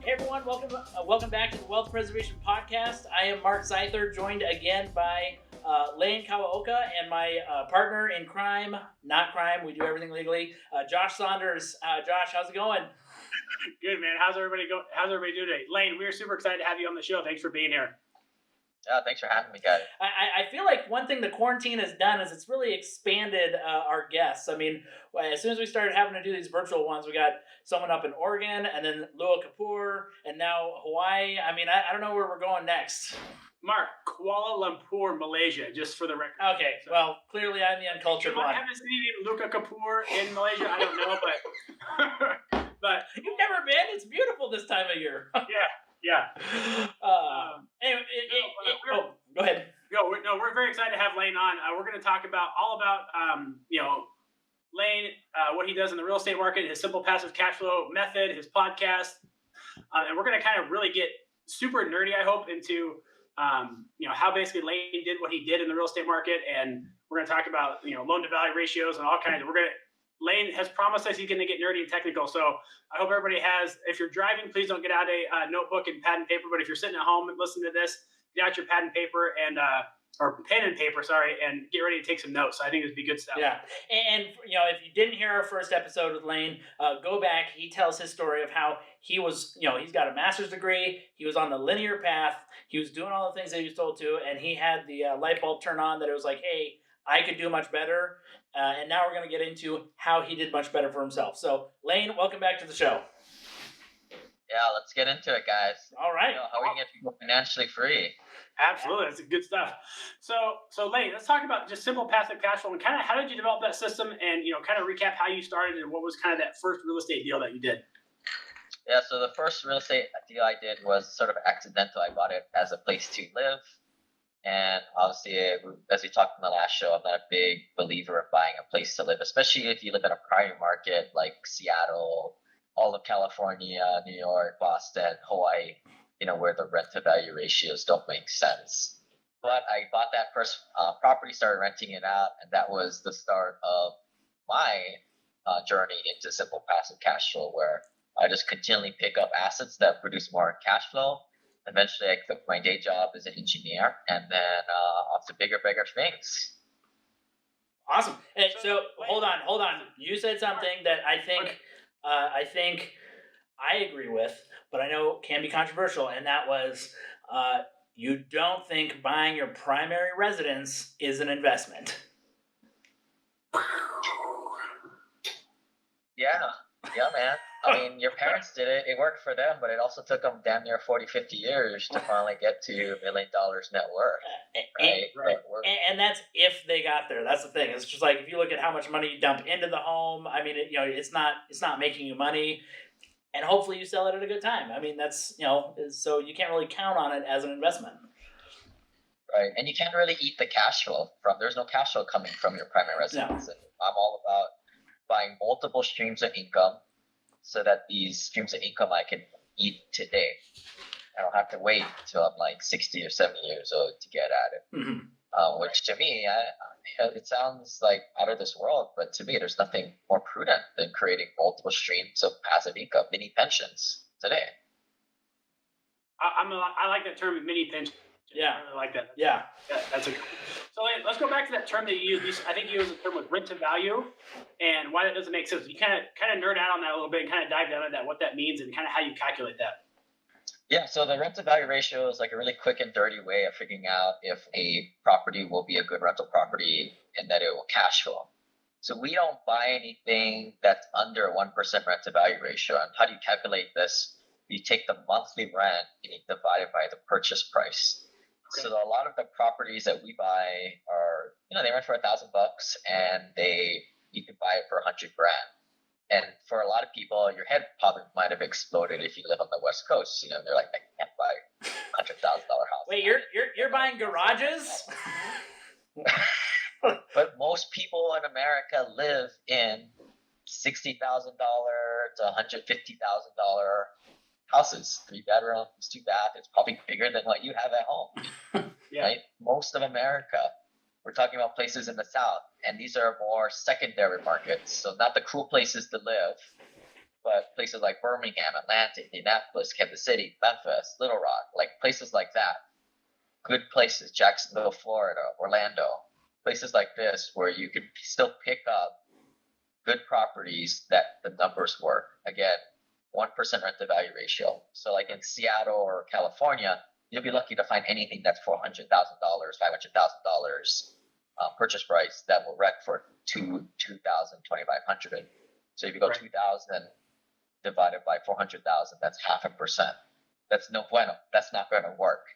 Hey everyone, welcome back to the Wealth Preservation Podcast. I am Mark Seither, joined again by Lane Kawaoka and my partner in crime, not crime, we do everything legally, Josh Saunders. Josh, how's it going? Good, man. How's everybody doing today? Lane, we're super excited to have you on the show. Thanks for being here. Thanks for having me, guys. I feel like one thing the quarantine has done is it's really expanded our guests. I mean, as soon as we started having to do these virtual ones, we got someone up in Oregon, and then Lua Kapoor, and now Hawaii. I mean, I don't know where we're going next. Mark, Kuala Lumpur, Malaysia, just for the record. Okay, well, clearly I'm the uncultured one. I haven't seen Luka Kapoor in Malaysia. I don't know, but you've never been? It's beautiful this time of year. Yeah. Anyway, go ahead. We're very excited to have Lane on. We're going to talk all about Lane, what he does in the real estate market, his simple passive cash flow method, his podcast, and we're going to kind of really get super nerdy, I hope, into how basically Lane did what he did in the real estate market, and we're going to talk about loan to value ratios and all kinds of. Lane has promised us he's going to get nerdy and technical, so I hope everybody has. If you're driving, please don't get out a notebook and pad and paper. But if you're sitting at home and listening to this, get out your pad and paper or pen and paper, and get ready to take some notes. So I think it'd be good stuff. Yeah, and if you didn't hear our first episode with Lane, go back. He tells his story of how he was, he's got a master's degree. He was on the linear path. He was doing all the things that he was told to, and he had the light bulb turn on that it was like, hey, I could do much better. And now we're going to get into how he did much better for himself. So, Lane, welcome back to the show. Yeah, let's get into it, guys. All right. How we can get people financially free. Absolutely. That's good stuff. So Lane, let's talk about just simple passive cash flow and kind of how did you develop that system and, kind of recap how you started and what was kind of that first real estate deal that you did? Yeah, so the first real estate deal I did was sort of accidental. I bought it as a place to live. And obviously, as we talked in the last show, I'm not a big believer of buying a place to live, especially if you live in a prime market like Seattle, all of California, New York, Boston, Hawaii, where the rent to value ratios don't make sense. But I bought that first property, started renting it out, and that was the start of my journey into simple passive cash flow, where I just continually pick up assets that produce more cash flow. Eventually, I quit my day job as an engineer, and then off to bigger things. Awesome. And so hold on. You said something that I think I agree with, but I know can be controversial, and that was you don't think buying your primary residence is an investment. Yeah, man. I mean, your parents did it. It worked for them, but it also took them damn near 40, 50 years to finally get to $1 million net worth. Right. And that's if they got there. That's the thing. It's just like if you look at how much money you dump into the home. I mean, it's not making you money, and hopefully you sell it at a good time. I mean, that's so you can't really count on it as an investment. Right, and you can't really eat the cash flow there's no cash flow coming from your primary residence. No. I'm all about buying multiple streams of income so that these streams of income I can eat today. I don't have to wait until I'm like 60 or 70 years old to get at it. Mm-hmm. Which to me, it sounds like out of this world, but to me, there's nothing more prudent than creating multiple streams of passive income, mini pensions today. I like that term, mini pension. Yeah. I really like that. Yeah. That's so let's go back to that term that you used. I think you used the term with rent to value and why that doesn't make sense. You kind of nerd out on that a little bit and kind of dive down into that, what that means and kind of how you calculate that. Yeah, so the rent to value ratio is like a really quick and dirty way of figuring out if a property will be a good rental property and that it will cash flow. So we don't buy anything that's under 1% rent to value ratio. And how do you calculate this? You take the monthly rent and you divide it by the purchase price. Okay. So a lot of the properties that we buy are, they rent for $1,000 and you can buy it for $100,000. And for a lot of people, your head probably might have exploded if you live on the West Coast. They're like, I can't buy $100,000 house. Wait, you're buying garages? But most people in America live in $60,000 to $150,000 houses, 3 bedrooms, 2 bath. It's probably bigger than what you have at home. Yeah. Right? Most of America, we're talking about places in the South, and these are more secondary markets. So not the cool places to live, But places like Birmingham, Atlanta, Indianapolis, Kansas City, Memphis, Little Rock, like places like that, good places, Jacksonville, Florida, Orlando, places like this where you could still pick up good properties that the numbers work. Again, 1% rent to value ratio. So like in Seattle or California, you'll be lucky to find anything that's $400,000, $500,000 purchase price that will rent for $2,000, $2,500. So if you go 2,000 divided by 400,000, that's 0.5%. That's no bueno. That's not going to work.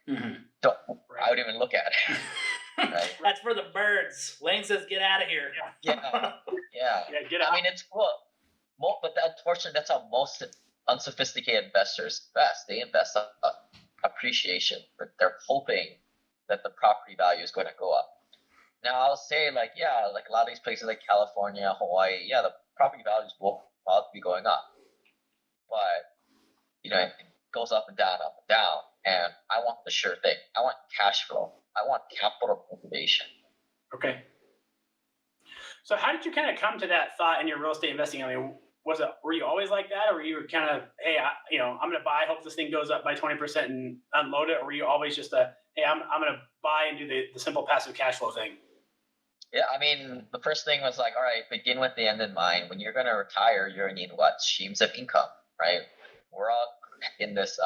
Don't. I wouldn't even look at it. Right? That's for the birds. Lane says, "Get out of here." Yeah. Get out. I mean, it's cool. But unfortunately, that's how most unsophisticated investors invest. They invest on appreciation. They're hoping that the property value is going to go up. Now, I'll say, like a lot of these places like California, Hawaii, the property values will probably be going up. But, it goes up and down, and I want the sure thing. I want cash flow. I want capital preservation. Okay. So how did you kind of come to that thought in your real estate investing? I mean, were you always like that, or were you kind of, hey, I'm going to buy, hope this thing goes up by 20% and unload it, or were you always just hey, I'm going to buy and do the simple passive cash flow thing? Yeah, I mean, the first thing was like, all right, begin with the end in mind. When you're going to retire, you're going to need what? Streams of income, right? We're all in this,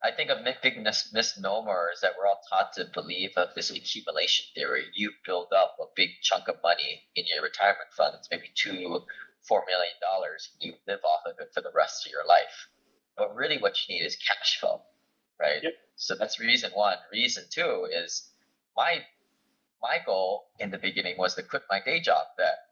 I think a big misnomer is that we're all taught to believe of this accumulation theory. You build up a big chunk of money in your retirement fund. It's maybe $2-4 million. You live off of it for the rest of your life. But really what you need is cash flow, right? Yep. So that's reason one. Reason two is my goal in the beginning was to quit my day job that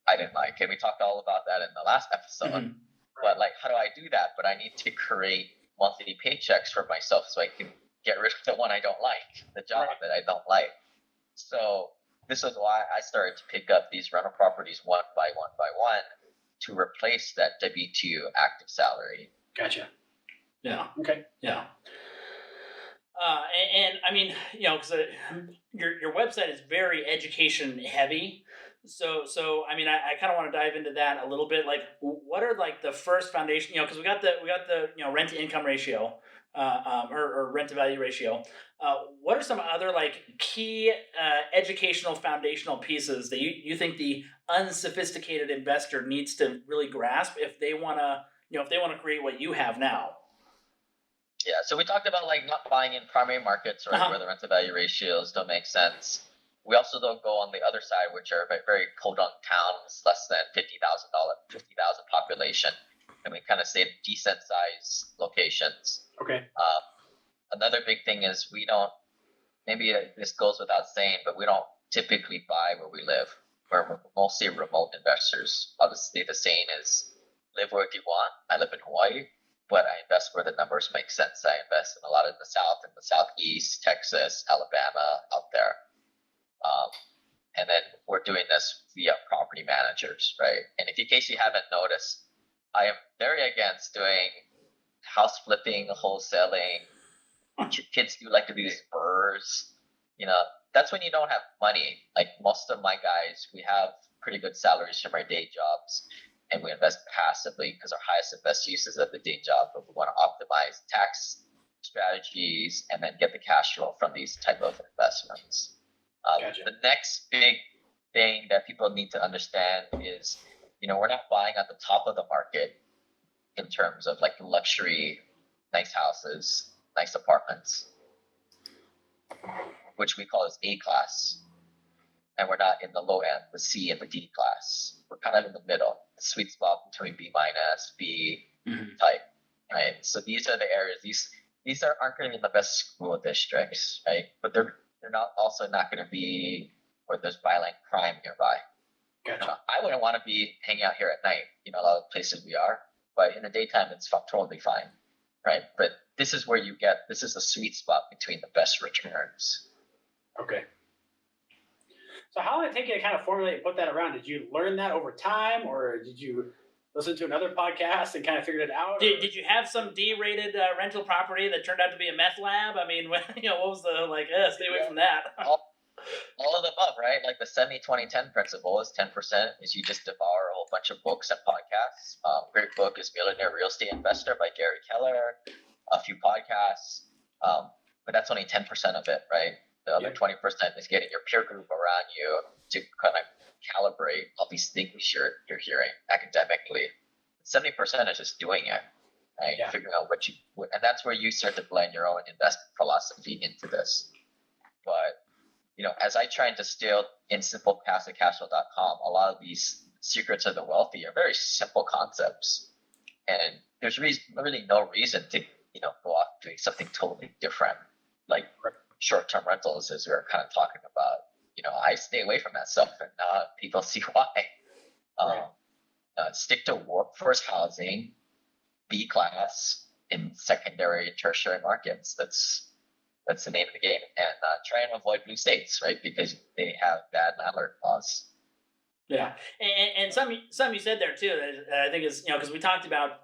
I didn't like. And we talked all about that in the last episode. But like, how do I do that? But I need to create monthly paychecks for myself so I can get rid of the one I don't like, the job that I don't like. So this is why I started to pick up these rental properties one by one to replace that W-2 active salary. Gotcha. Yeah. Okay. Yeah. And I mean, because your website is very education heavy. So I mean, I kind of want to dive into that a little bit. Like, what are like the first foundation? Because we got the rent to income ratio, or rent to value ratio. What are some other like key educational foundational pieces that you think the unsophisticated investor needs to really grasp if they want to create what you have now? Yeah, so we talked about like not buying in primary markets, right, where the rent to value ratios don't make sense. We also don't go on the other side, which are very podunk towns, less than 50,000 population, and we kind of say decent size locations. Okay. Another big thing is we don't. Maybe this goes without saying, but we don't typically buy where we live. We're mostly remote investors. Obviously, the saying is live where you want. I live in Hawaii, but I invest where the numbers make sense. I invest in a lot in the South, in the Southeast, Texas, Alabama, out there. And then we're doing this via property managers, right? And in case you haven't noticed, I am very against doing house flipping, wholesaling. Kids do like to do these burrs. That's when you don't have money. Like most of my guys, we have pretty good salaries from our day jobs, and we invest passively because our highest and best uses of the day job, but we want to optimize tax strategies and then get the cash flow from these type of investments. Gotcha. The next big thing that people need to understand is, we're not buying at the top of the market in terms of like luxury, nice houses, nice apartments, which we call as A class. And we're not in the low end, the C and the D class. We're kind of in the middle, the sweet spot between B minus, B type, right? So these are the areas. These aren't going to be the best school districts, right? But they're not going to be where there's violent crime nearby. Gotcha. I wouldn't want to be hanging out here at night. A lot of places we are, but in the daytime it's totally fine, right? But this is where this is the sweet spot between the best returns. Okay. So how did it take you to kind of formulate and put that around? Did you learn that over time, or did you listen to another podcast and kind of figured it out? Did you have some D-rated rental property that turned out to be a meth lab? I mean, what was the stay away from that. All of the above, right? Like the 70-20-10 principle is 10% is you just devour a whole bunch of books and podcasts. Great book is Millionaire Real Estate Investor by Gary Keller. A few podcasts, but that's only 10% of it, right? The other 20% is getting your peer group around you to kind of calibrate all these things you're hearing academically. 70% is just doing it, right? Yeah. Figuring out and that's where you start to blend your own investment philosophy into this. But as I try and distill in simplepassivecashflow.com, a lot of these secrets of the wealthy are very simple concepts, and there's really no reason to go off doing something totally different, like short-term rentals, as we were kind of talking about. I stay away from that stuff, and people see why. Stick to workforce housing, B class in secondary and tertiary markets. That's the name of the game, and try and avoid blue states, right? Because they have bad landlord laws. Yeah, and some you said there too that I think is because we talked about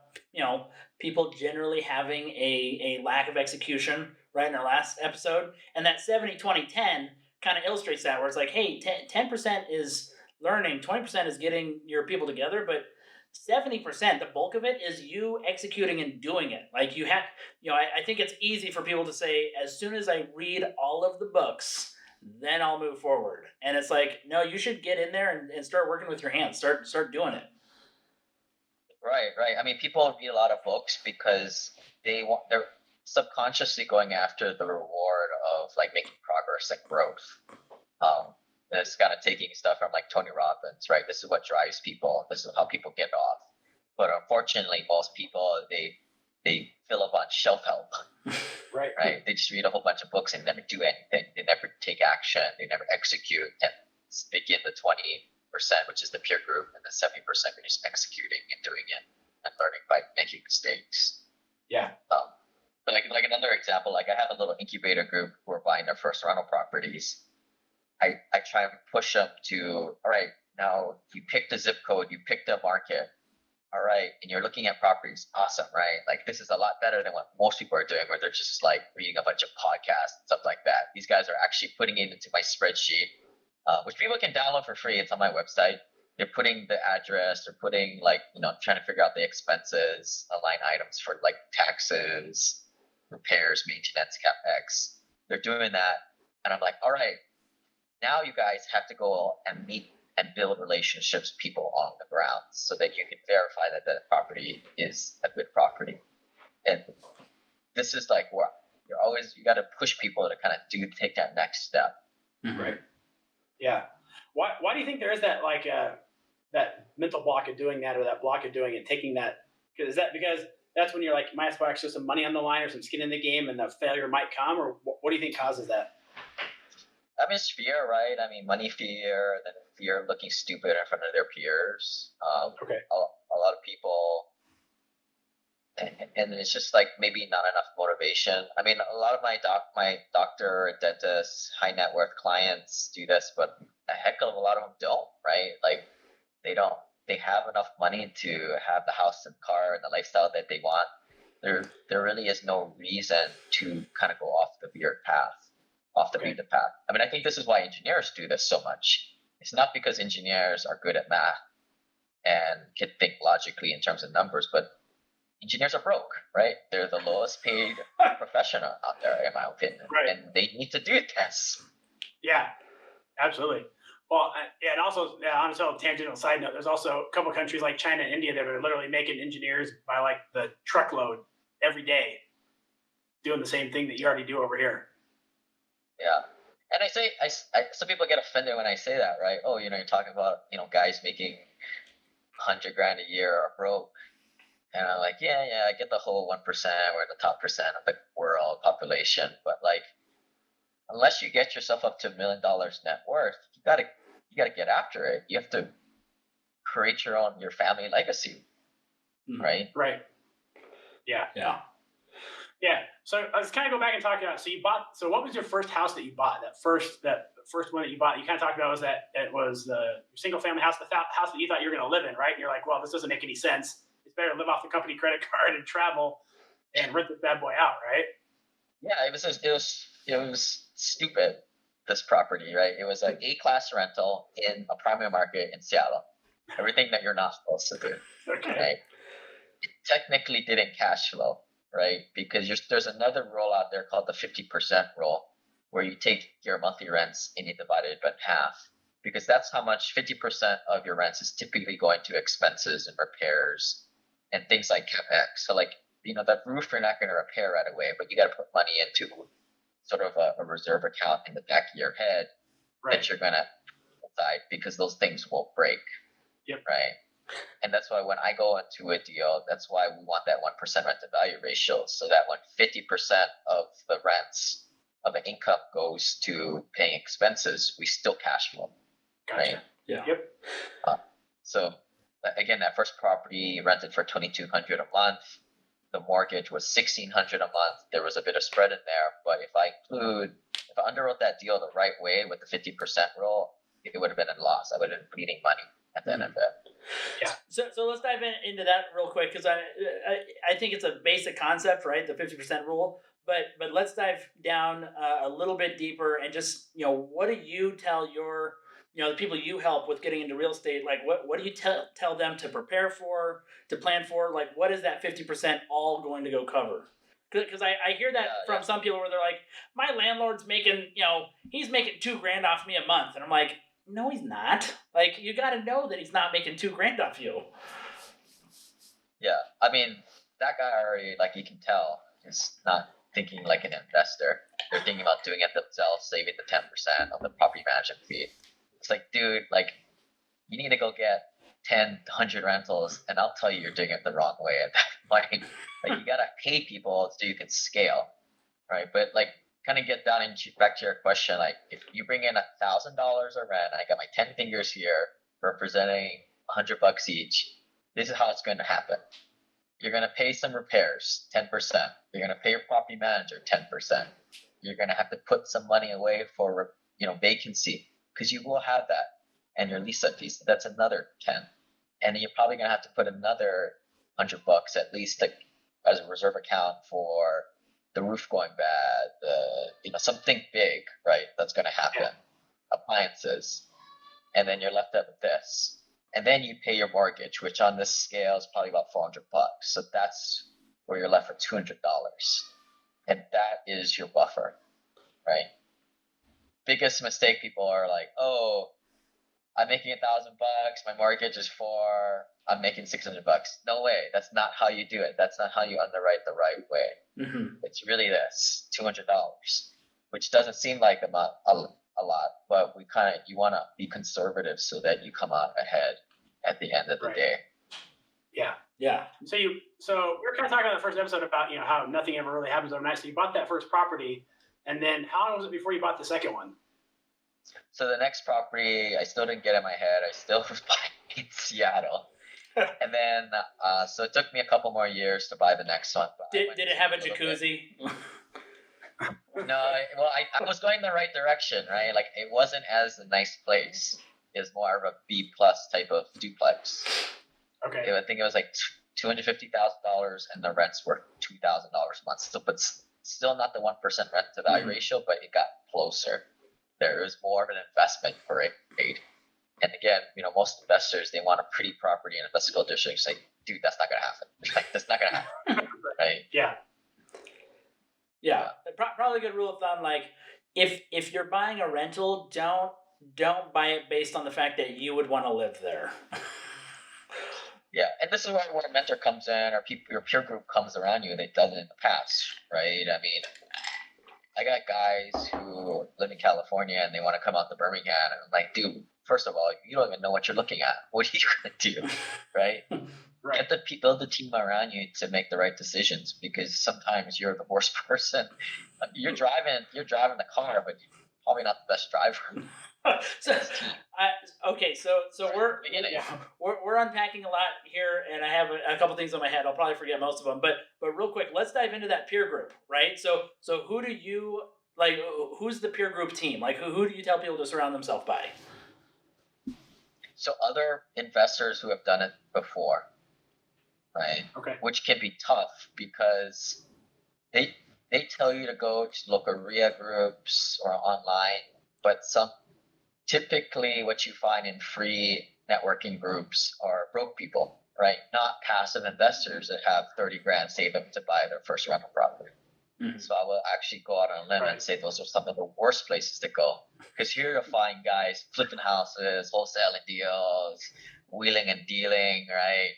people generally having a lack of execution, right, in our last episode, and that 70-20-10 kind of illustrates that, where it's like, hey, 10% is learning, 20% is getting your people together, but 70%, the bulk of it is you executing and doing it. Like you have, I think it's easy for people to say, as soon as I read all of the books, then I'll move forward. And it's like, no, you should get in there and start working with your hands. Start doing it. Right. I mean, people read a lot of books because they're subconsciously going after the reward of like making progress and growth. It's kind of taking stuff from like Tony Robbins, right? This is what drives people. This is how people get off. But unfortunately, most people, they fill up on shelf help. Right. They just read a whole bunch of books and never do anything. They never take action. They never execute. And they get the 20%, which is the peer group, and the 70% are just executing and doing it and learning by making mistakes. Yeah. But like another example, like I have a little incubator group who are buying their first rental properties. I try and push them to, all right, now you pick the zip code, you pick the market, all right, and you're looking at properties, awesome, right? Like this is a lot better than what most people are doing, where they're just like reading a bunch of podcasts and stuff like that. These guys are actually putting it into my spreadsheet, which people can download for free. It's on my website. They're putting the address, they're putting trying to figure out the expenses, line items for like taxes, repairs, maintenance, CapEx. They're doing that. And I'm like, all right, now you guys have to go and meet and build relationships with people on the ground so that you can verify that the property is a good property. And this is like where you got to push people to kind of take that next step. Mm-hmm. Right. Yeah. Why do you think there is that that mental block of doing that, or that block of doing it, taking that? Is that because that's when you're like, might as well actually some money on the line or some skin in the game, and the failure might come, or what do you think causes that? I mean, it's fear, right? I mean, money fear, then fear of looking stupid in front of their peers. Okay. A lot of people, and it's just like maybe not enough motivation. I mean, a lot of my doctor, dentist, high net worth clients do this, but a heck of a lot of them don't, right? Like they have enough money to have the house and car and the lifestyle that they want. There really is no reason to kind of go off the beaten path. I mean, I think this is why engineers do this so much. It's not because engineers are good at math and can think logically in terms of numbers, but engineers are broke, right? They're the lowest paid profession out there, in my opinion, Right. And they need to do this. Yeah, absolutely. Well, and also, on a tangential side note, there's also a couple countries like China and India that are literally making engineers by like the truckload every day, doing the same thing that you already do over here. Yeah. And some people get offended when I say that, right? Oh, you're talking about, guys making $100,000 a year are broke. And I'm like, yeah, I get the whole 1%, we're the top percent of the world population. But like, unless you get yourself up to $1 million net worth, you gotta get after it. You have to create your family legacy. Right? Right. Yeah. Yeah. Yeah. So let's kind of go back and talk about. So what was your first house that you bought? That first one that you bought. You kind of talked about was that it was the single family house, the house that you thought you were going to live in, right? And you're like, well, this doesn't make any sense. It's better to live off the company credit card and travel and rent this bad boy out, right? Yeah, it was stupid. This property, right? It was an A-class rental in a primary market in Seattle. everything that you're not supposed to do, Okay. right? It technically didn't cash flow, right? Because there's another rule out there called the 50% rule, where you take your monthly rents and you divide it by half, because that's how much 50% of your rents is typically going to expenses and repairs and things like capex. So like, that roof you're not going to repair right away, but you got to put money into sort of a reserve account in the back of your head that you're going to decide, because those things won't break. Yep. Right. And that's why when I go into a deal, that's why we want that 1% rent to value ratio, so that when 50% of the rents of the income goes to paying expenses, we still cash flow. Gotcha. Right? Yeah. Yep. So again, that first property rented for $2,200 a month. The mortgage was $1,600 a month. There was a bit of spread in there, but if I underwrote that deal the right way with the 50% rule, it would have been a loss. I would have been bleeding money at the end of it. Yeah. So let's dive into that real quick, because I think it's a basic concept, right? The 50% rule. But let's dive down a little bit deeper and just, what do you tell your, the people you help with getting into real estate? Like, what do you tell them to prepare for, to plan for? Like, what is that 50% all going to go cover? Because I hear that from some people where they're like, my landlord's making, he's making $2,000 off me a month. And I'm like, no, he's not. Like, you got to know that he's not making $2,000 off you. Yeah. I mean, that guy already, like, you can tell, is not thinking like an investor. They're thinking about doing it themselves, saving the 10% of the property management fee. It's like, dude, like, you need to go get 10, 100 rentals, and I'll tell you you're doing it the wrong way at that point. Like, you gotta pay people so you can scale, right? But like, kind of get down and back to your question. Like, if you bring in $1,000 of rent, I got my 10 fingers here representing $100 each. This is how it's going to happen. You're going to pay some repairs, 10%. You're going to pay your property manager 10%. You're going to have to put some money away for, vacancy, because you will have that, and your lease up fees. That's another 10, and then you're probably going to have to put another $100 at least, like, as a reserve account for the roof going bad, something big, right? That's going to happen. Appliances, and then you're left up with this. And then you pay your mortgage, which on this scale is probably about $400. So that's where you're left with $200. And that is your buffer, right? Biggest mistake people are like, oh, I'm making $1,000, my mortgage is $400, I'm making $600. No way. That's not how you do it. That's not how you underwrite the right way. Mm-hmm. It's really this, $200, which doesn't seem like a lot, but you want to be conservative so that you come out ahead at the end of the day. Yeah. Yeah. So we were kind of talking on the first episode about, how nothing ever really happens overnight. So you bought that first property, and then how long was it before you bought the second one? So the next property, I still didn't get in my head. I still was buying in Seattle. And then, so it took me a couple more years to buy the next one. Did it have a jacuzzi? No, I was going the right direction, right? Like, it wasn't as a nice place. It was more of a B plus type of duplex. Okay. I think it was like $250,000, and the rents were $2,000 a month. So, but still not the 1% rent to value ratio, but it got closer. There was more of an investment for it. And again, most investors, they want a pretty property in a fiscal district. Say, dude, that's not gonna happen. Like, that's not gonna happen, right? Yeah. Yeah, probably a good rule of thumb. Like, if you're buying a rental, don't buy it based on the fact that you would want to live there. Yeah, and this is where a mentor comes in, or your peer group comes around you that does it in the past, right? I mean, I got guys who live in California and they want to come out to Birmingham, and I'm like, dude, first of all, you don't even know what you're looking at. What are you gonna do, right? Right. Build the team around you to make the right decisions, because sometimes you're the worst person. You're driving the car, but you're probably not the best driver. So we're unpacking a lot here, and I have a couple things on my head. I'll probably forget most of them, but real quick, let's dive into that peer group, right? So who do you like? Who's the peer group team? Like, who do you tell people to surround themselves by? So other investors who have done it before, right? Okay. Which can be tough, because they tell you to go to local RIA groups or online, but typically what you find in free networking groups are broke people, right? Not passive investors that have 30 grand saved up to buy their first rental property. Mhm. So I will actually go out on a limb and say those are some of the worst places to go. Because here you'll find guys flipping houses, wholesaling deals, wheeling and dealing, right?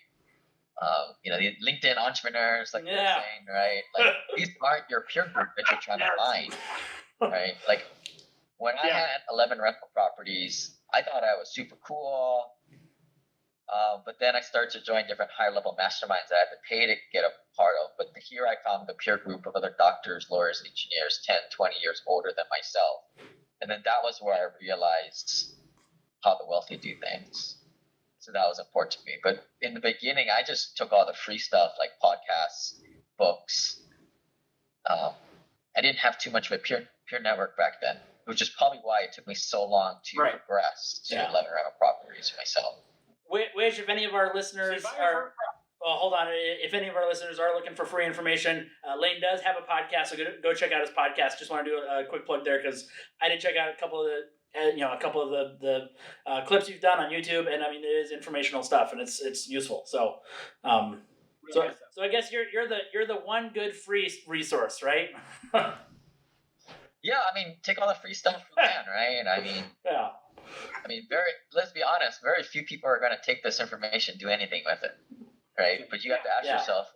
The LinkedIn entrepreneurs, like you're saying, right? Like these aren't your peer group that you're trying to find, right? Like when I had 11 rental properties, I thought I was super cool. But then I started to join different higher level masterminds that I had to pay to get a part of. But here I found the peer group of other doctors, lawyers, engineers, 10, 20 years older than myself. And then that was where I realized how the wealthy do things. So that was important to me. But in the beginning, I just took all the free stuff like podcasts, books. I didn't have too much of a peer network back then, which is probably why it took me so long to progress to 11 rental properties myself. Which, if any of our listeners are, well, hold on. If any of our listeners are looking for free information, Lane does have a podcast, so go check out his podcast. Just want to do a quick plug there because I did check out a couple of the clips you've done on YouTube, and I mean it is informational stuff and it's useful. So, so I guess you're the one good free resource, right? Yeah, I mean, take all the free stuff you can, right? I mean, let's be honest, very few people are going to take this information, do anything with it, right? But you have to ask yourself,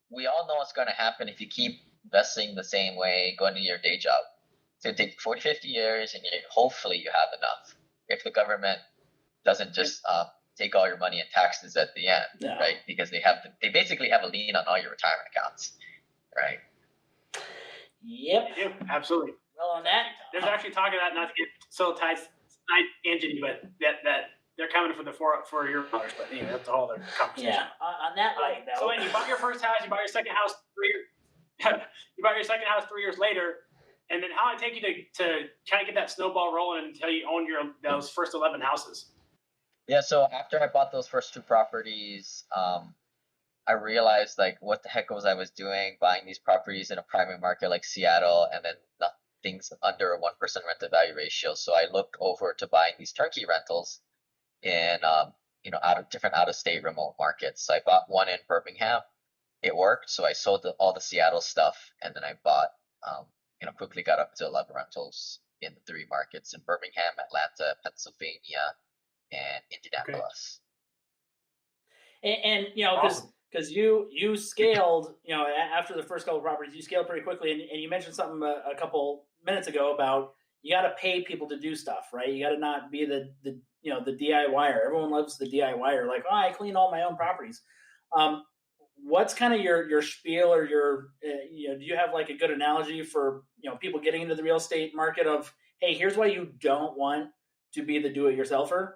we all know what's going to happen if you keep investing the same way, going to your day job. It's going to take 40, 50 years, and hopefully you have enough. If the government doesn't just take all your money in taxes at the end, right? Because they basically have a lien on all your retirement accounts, right? Yep. They do, absolutely. Well, on that, there's actually talk of that, not to get so tight tangent, but that they're coming for the $4 year dollars. But anyway, that's a whole other conversation. Yeah. On that light, though. So when you bought your first house, you bought your second house 3 years later, and then how did it take you to kind of get that snowball rolling until you owned those first 11 houses? Yeah. So after I bought those first 2 properties, I realized like what the heck was I was doing buying these properties in a primary market like Seattle, and then things under a 1% rent to value ratio. So I looked over to buying these turnkey rentals in out of state remote markets. So I bought one in Birmingham. It worked. So I sold all the Seattle stuff, and then I bought quickly got up to 11 rentals in the 3 markets in Birmingham, Atlanta, Pennsylvania, and Indianapolis. Okay. And because you scaled, after the first couple of properties, you scaled pretty quickly, and you mentioned something a couple minutes ago about you got to pay people to do stuff, right? You got to not be the DIYer. Everyone loves the DIYer, like, I clean all my own properties. What's kind of your spiel, or your do you have like a good analogy for people getting into the real estate market of, hey, here's why you don't want to be the do-it-yourselfer?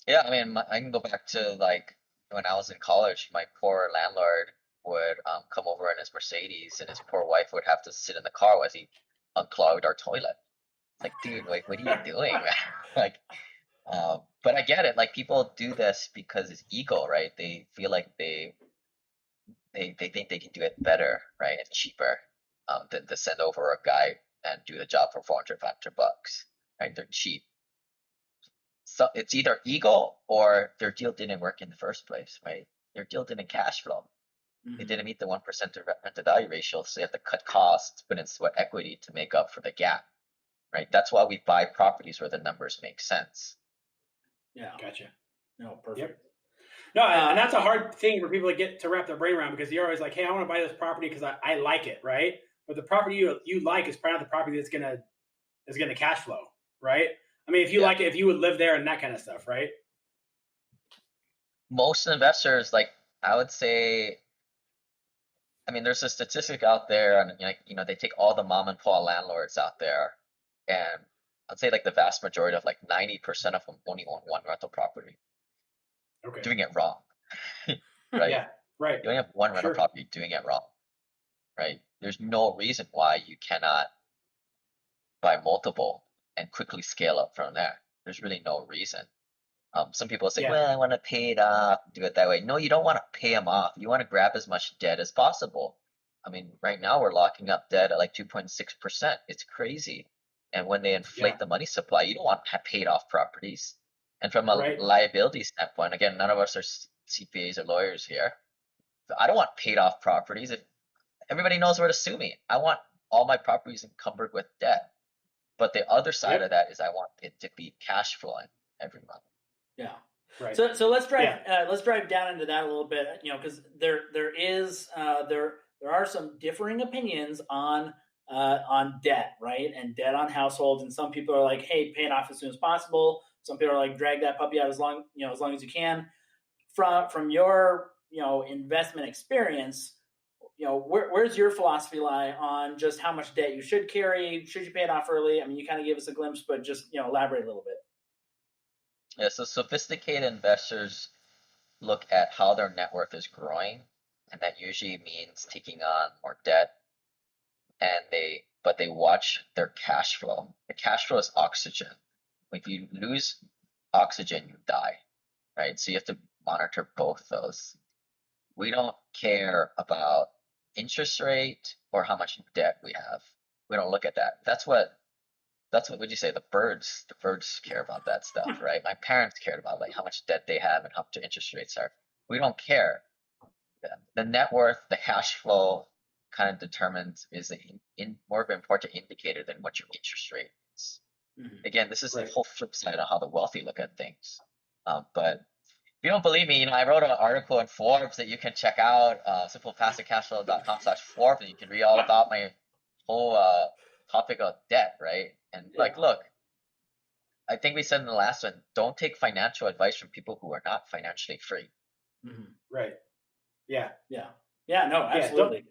Yeah, I mean, I can go back to like when I was in college. My poor landlord would come over in his Mercedes, and his poor wife would have to sit in the car while he unclogged our toilet. It's like, dude, like, what are you doing, man? Like, but I get it. Like, people do this because it's ego, right? They feel like they think they can do it better, right, and cheaper, than to send over a guy and do the job for $400, $500, right? They're cheap. So it's either ego or their deal didn't work in the first place, right? Their deal didn't cash flow. Mm-hmm. They didn't meet the 1% rent to value ratio, so they have to cut costs, put in sweat equity to make up for the gap, right? That's why we buy properties where the numbers make sense. Yeah, gotcha. No, perfect. Yep. No, and that's a hard thing for people to get to wrap their brain around, because you're always like, hey, I want to buy this property because I like it, right? But the property you like is probably not the property that's gonna cash flow, right? I mean, if you like it, if you would live there and that kind of stuff, right? Most investors, like, I would say, I mean, there's a statistic out there, and they take all the mom and pop landlords out there, and I'd say like the vast majority of like 90% of them only own one rental property. Okay. Doing it wrong, right? Yeah, right. You only have one rental property, doing it wrong, right? There's no reason why you cannot buy multiple and quickly scale up from there. There's really no reason. Some people say, well, I want to pay it off, do it that way. No, you don't want to pay them off. You want to grab as much debt as possible. I mean, right now we're locking up debt at like 2.6%. It's crazy. And when they inflate the money supply, you don't want to have paid off properties. And from a Right. liability standpoint, again, none of us are CPAs or lawyers here. I don't want paid off properties. If everybody knows where to sue me, I want all my properties encumbered with debt. But the other side of that is I want it to be cash flowing every month. Yeah. Right. So let's drive down into that a little bit, because there are some differing opinions on debt, right? And debt on households. And some people are like, hey, pay it off as soon as possible. Some people are like, drag that puppy out as long as you can. From your investment experience, where's your philosophy lie on just how much debt you should carry? Should you pay it off early? I mean, you kind of gave us a glimpse, but just elaborate a little bit. Yeah, so sophisticated investors look at how their net worth is growing, and that usually means taking on more debt. But they watch their cash flow. The cash flow is oxygen. If you lose oxygen, you die, right? So you have to monitor both those. We don't care about interest rate or how much debt we have. We don't look at that. That's what would you say, the birds care about that stuff, right? My parents cared about like how much debt they have and how much interest rates are. We don't care. The net worth, the cash flow kind of determines is more of an important indicator than what your interest rate is. Mm-hmm. Again, this is the whole flip side of how the wealthy look at things. But if you don't believe me, I wrote an article in Forbes that you can check out, simplepassivecashflow.com/Forbes, and you can read all about my whole topic of debt, right? And look, I think we said in the last one, don't take financial advice from people who are not financially free. Mm-hmm. Right. Yeah. Yeah. Yeah. No, absolutely.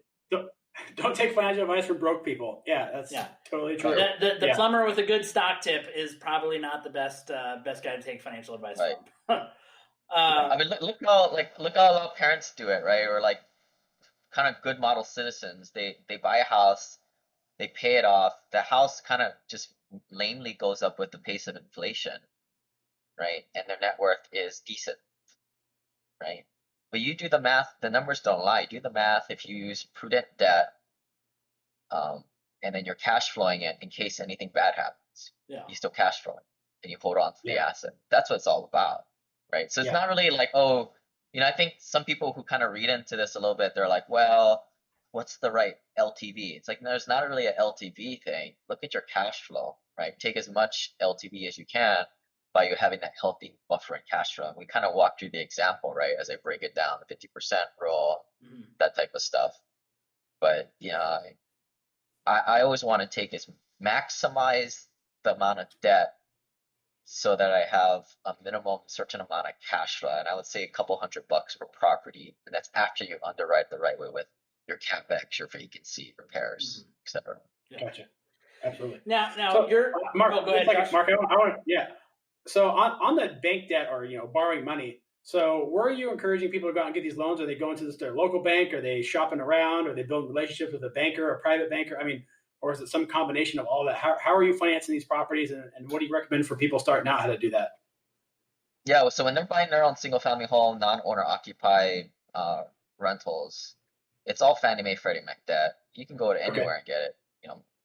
Don't take financial advice from broke people. Yeah, that's totally true. The plumber with a good stock tip is probably not the best guy to take financial advice from. I mean, look how a lot of parents do it, right? Or like kind of good model citizens. They buy a house, they pay it off. The house kind of just lamely goes up with the pace of inflation, right? And their net worth is decent, right? But you do the math, the numbers don't lie. Do the math. If you use prudent debt, and then you're cash flowing it in case anything bad happens, you still cash flow it and you hold on to the asset. That's what it's all about, right? So it's not really like, I think some people who kind of read into this a little bit, they're like, well, what's the right LTV? It's like, no, there's not really an LTV thing. Look at your cash flow, right? Take as much LTV as you can by you having that healthy buffer in cash flow. And we kind of walk through the example, right, as I break it down, the 50% rule, that type of stuff. But, I always want to maximize the amount of debt so that I have a minimum certain amount of cash flow. And I would say a couple $100 per property. And that's after you underwrite the right way with your CapEx, your vacancy, repairs, etc. Gotcha. Absolutely. Now so, you're Mark. Go ahead, Mark, I want So on the bank debt or borrowing money, so where are you encouraging people to go out and get these loans? Are they going to their local bank? Are they shopping around? Are they building relationships with a banker, a private banker? I mean, or is it some combination of all that? How are you financing these properties, and what do you recommend for people starting out how to do that? Yeah, so when they're buying their own single-family home, non-owner occupied rentals, it's all Fannie Mae, Freddie Mac debt. You can go to anywhere and get it.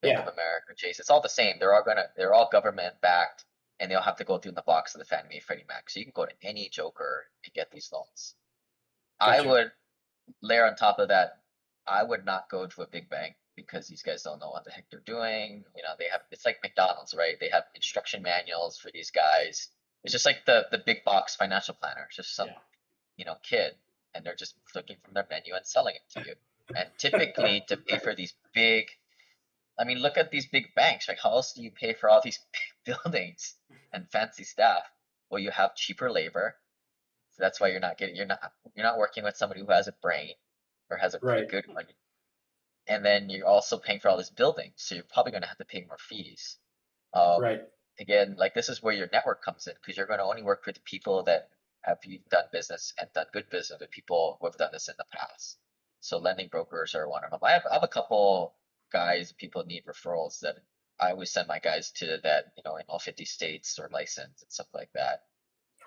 Bank of America, Chase. It's all the same. They're all government backed. And they'll have to go through the box of the Fannie Mae, Freddie Mac. So you can go to any joker and get these loans. Gotcha. I would layer on top of that, I would not go to a big bank because these guys don't know what the heck they're doing. It's like McDonald's, right? They have instruction manuals for these guys. It's just like the big box financial planner. It's just some, kid, and they're just looking from their menu and selling it to you. And typically to pay for these big, look at these big banks. Like, how else do you pay for all these big buildings and fancy staff? Well, you have cheaper labor, so that's why you're not working with somebody who has a brain or has a pretty good one. And then you're also paying for all this building, so you're probably going to have to pay more fees. Again, like this is where your network comes in because you're going to only work with people that have done business and done good business with people who have done this in the past. So lending brokers are one of them. I have a couple guys, people need referrals that I always send my guys to that, in all 50 states are licensed and stuff like that.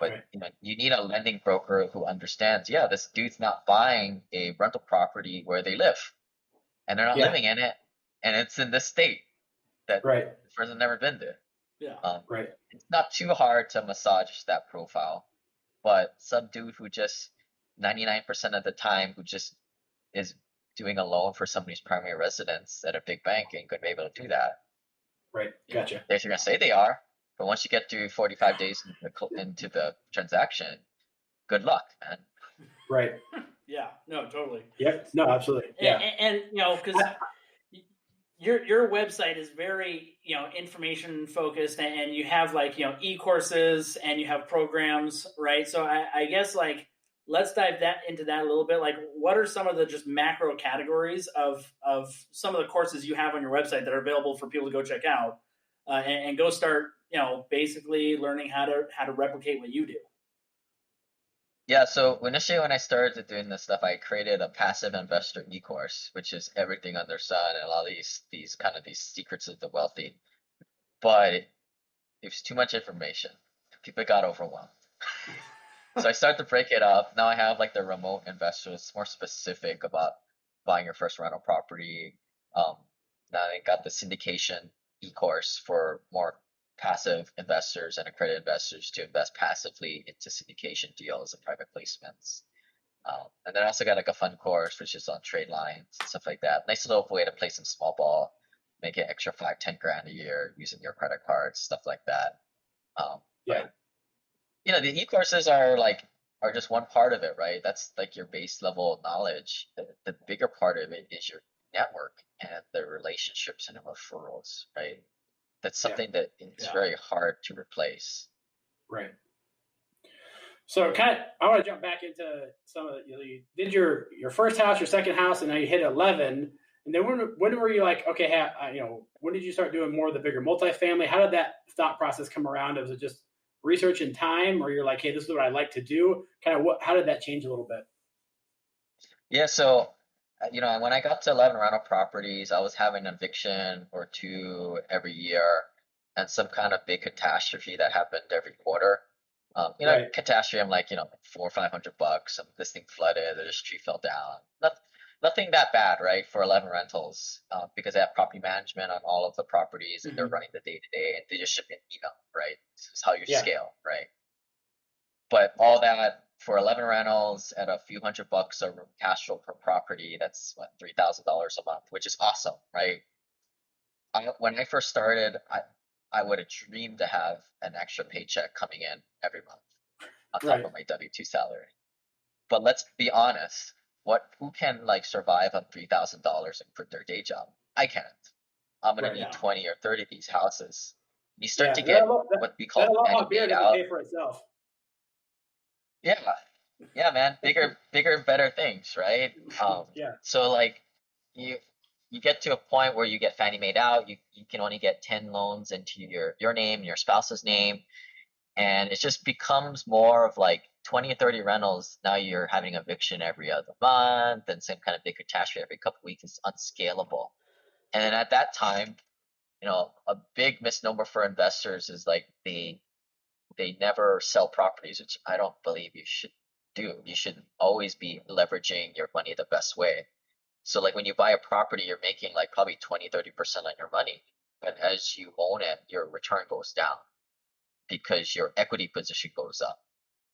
But, you need a lending broker who understands, this dude's not buying a rental property where they live and they're not living in it. And it's in this state that this person never been to. Yeah. Right. It's not too hard to massage that profile, but some dude who just 99% of the time who just is doing a loan for somebody's primary residence at a big bank ain't gonna be able to do that. Right. Gotcha. They're gonna say they are, but once you get through 45 days into the transaction, good luck, man. Right. Yeah. No, totally. Yep. No, absolutely. Yeah. And you know, because your website is very, you know, information focused, and you have like, you know, e-courses and you have programs, right? So I guess like let's dive into that a little bit. Like, what are some of the just macro categories of some of the courses you have on your website that are available for people to go check out, and go start, you know, basically learning how to replicate what you do. Yeah, so initially when I started doing this stuff, I created a passive investor e-course, which is everything under sun and a lot of these kind of these secrets of the wealthy. But it was too much information. People got overwhelmed. So I started to break it up. Now I have like the remote investors, more specific about buying your first rental property. Um, Now I got the syndication e-course for more passive investors and accredited investors to invest passively into syndication deals and private placements. And then I also got like a fun course, which is on trade lines and stuff like that. Nice little way to play some small ball, make it extra 5-10 grand a year using your credit cards, stuff like that. Yeah. But you know, the e-courses are just one part of it, right? That's like your base level knowledge. The bigger part of it is your network and the relationships and the referrals, right? That's Yeah. something that is Yeah. very hard to replace. Right. So I want to jump back into some of the, you did your first house, your second house, and now you hit 11. And then when were you like, okay, you know, when did you start doing more of the bigger multifamily? How did that thought process come around? Was it just research and time, or you're like, hey, this is what I like to do? Kind of how did that change a little bit? Yeah, so you know, when I got to 11 rental properties, I was having an eviction or two every year and some kind of big catastrophe that happened every quarter. You know, Right. catastrophe, I'm like, you know, $400 or $500. This thing flooded, or this tree fell down. Nothing that bad, right? For 11 rentals, because they have property management on all of the properties and they're Mm-hmm. running the day to day and they just ship in email, right? This is how you Yeah. scale, right? But all that for 11 rentals at a few $100 of cash flow per property, that's what, $3,000 a month, which is awesome, right? When I first started, I would have dreamed to have an extra paycheck coming in every month on top Right. of my W-2 salary. But let's be honest, who can like survive on $3,000 and quit their day job? I can't. I'm gonna Right. need Yeah. 20 or 30 of these houses. You start Yeah. to get what we That call Omaha nanny beer made doesn't out. pay for itself. Yeah, yeah, man, bigger, better things, right? Yeah. So like you you get to a point where you get Fannie Mae'd out. You can only get 10 loans into your name, your spouse's name, and it just becomes more of like 20 or 30 rentals. Now you're having eviction every other month, and some kind of big catastrophe every couple of weeks. Is unscalable. And then at that time, you know, a big misnomer for investors is like they never sell properties, which I don't believe you should do. You should always be leveraging your money the best way. So like when you buy a property, you're making like probably 20-30% on your money. But as you own it, your return goes down because your equity position goes up,